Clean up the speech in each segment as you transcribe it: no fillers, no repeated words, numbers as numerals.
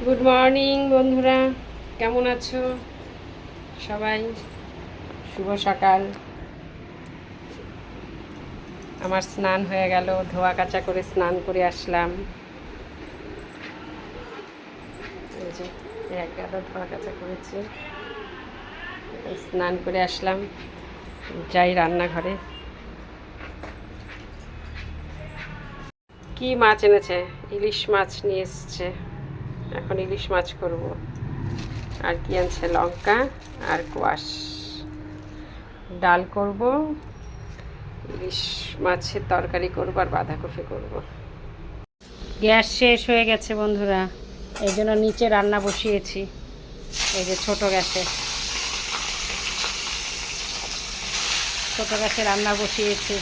Good morning বন্ধুরা, কেমন আছো সবাই? শুভ সকাল। আমার স্নান হয়ে গেল, ধোয়া কাচা করে স্নান করে আসলাম। এই যে এক গাদা ধোয়া কাচা করেছি, স্নান করে আসলাম। যাই রান্নাঘরে। কি মাছ এনেছে? ইলিশ মাছ নিয়ে এসছে। এখন ইলিশ মাছ করব। আর কি আনছে? লঙ্কা আর কোয়াশ। ডাল করব, ইলিশ মাছের তরকারি করব, আর বাঁধাকপি করব। গ্যাস শেষ হয়ে গেছে বন্ধুরা, এই জন্য নিচে রান্না বসিয়েছি। এই যে ছোটো গ্যাসে রান্না বসিয়েছি।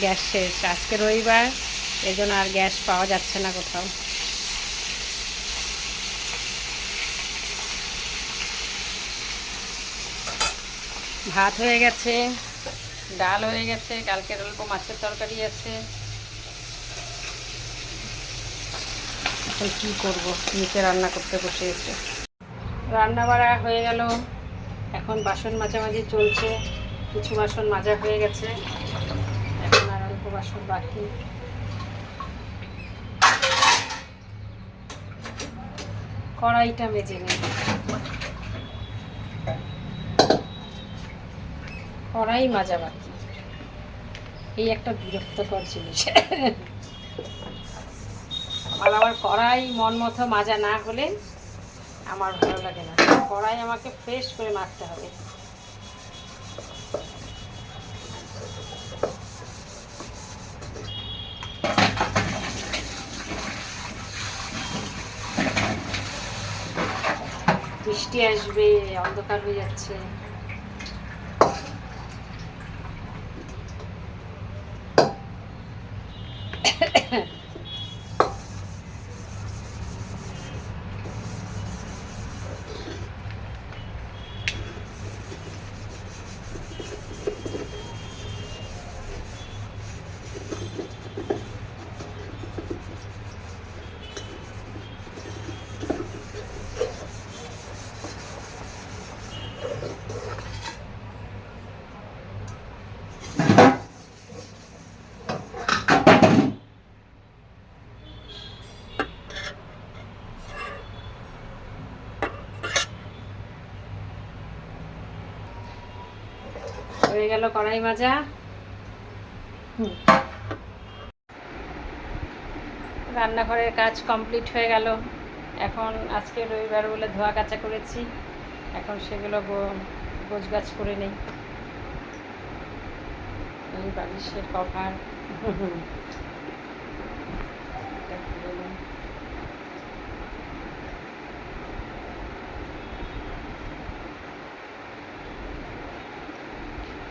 গ্যাস শেষ, আজকে রবিবার, এই জন্য আর গ্যাস পাওয়া যাচ্ছে না কোথাও। ভাত হয়ে গেছে, ডাল হয়ে গেছে, কালকের অল্প মাছের তরকারি আছে। এখন কী করব, নিচে রান্না করতে বসিয়েছে। রান্না বাড়া হয়ে গেল, এখন বাসন মাঝামাঝি চলছে। কিছু বাসন মাজা হয়ে গেছে, এখন আর অল্প বাসন বাকি। কড়াইটা মেজে নেই, কড়াই মাজা বাকি। এই একটা বিরক্তকর জিনিস। আর আমার কড়াই মন মতো মাজা না হলে আমার ভালো লাগে না। কড়াই আমাকে ফ্রেশ করে মাজতে হবে। বৃষ্টি আসবে, অন্ধকার হয়ে যাচ্ছে। হয়ে গেল কড়াই মাজা। রান্নাঘরের কাজ কমপ্লিট হয়ে গেল। এখন আজকে রবিবার বলে ধোয়া কাচা করেছি, এখন সেগুলো গোছগাছ করে নেই। এই বালিশের কভার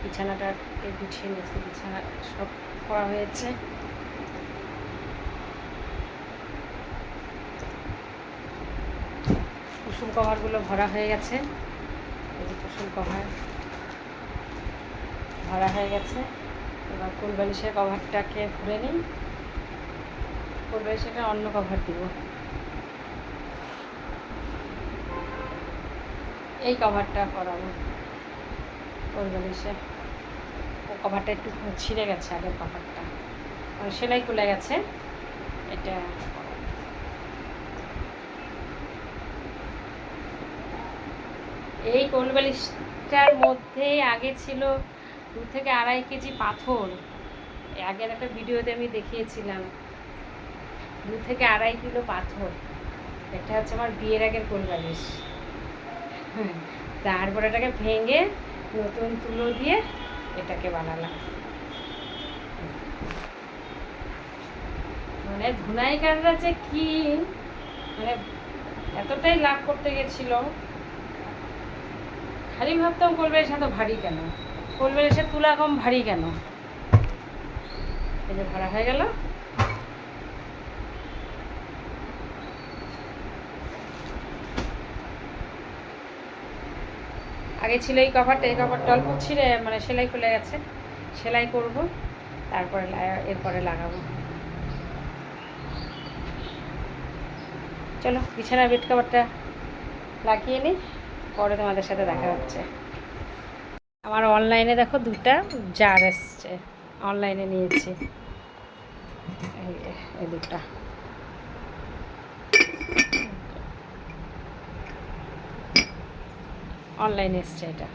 বিছানাটাকে গুছিয়ে নিয়েছি, বিছানা সব করা হয়েছে। কুসুম কভারগুলো ভরা হয়ে গেছে। এই যে কুসুম কভার ভরা হয়ে গেছে। এবার কোল বালিশের কভারটাকে ভরে নিই। কোল বালিশেটা অন্য কভার দিব। এই কভারটা করাবো কোল বালিশে। ও কভারটা একটু ছিঁড়ে গেছে, আগের কভারটা মানে সেলাই খুলে গেছে। এটা এই কোল বালিশটার মধ্যে আগে ছিল 2 থেকে 2.5 কেজি পাথর। আগের একটা ভিডিওতে আমি দেখিয়েছিলাম 2 থেকে 2.5 কিলো পাথর। এটা হচ্ছে আমার বিয়ের আগের কোল বালিশ। তারপর এটাকে ভেঙে নতুন তুলো দিয়ে এটাকে বানালাম। মানে ধুনাইকাররা যে কি মানে এতটাই লাভ করতে গেছিল, খালি ভাবতাম কোল বালিশ এত ভারী কেন, কোল বালিশের তুলা কম ভারী কেন। এই যে ভরা হয়ে গেল। আগে ছিল এই কভারটা, এই কভারটা অল্প ছিঁড়ে মানে সেলাই খুলে গেছে। সেলাই করব, তারপরে এরপরে লাগাবো। চলো বিছানার বেড কভারটা লাগিয়ে নিই, পরে তোমাদের সাথে দেখা হচ্ছে। আমার অনলাইনে দেখো 2টা জার এসছে, অনলাইনে নিয়েছি এই 2টা। অনলাইনে এসছে এটা।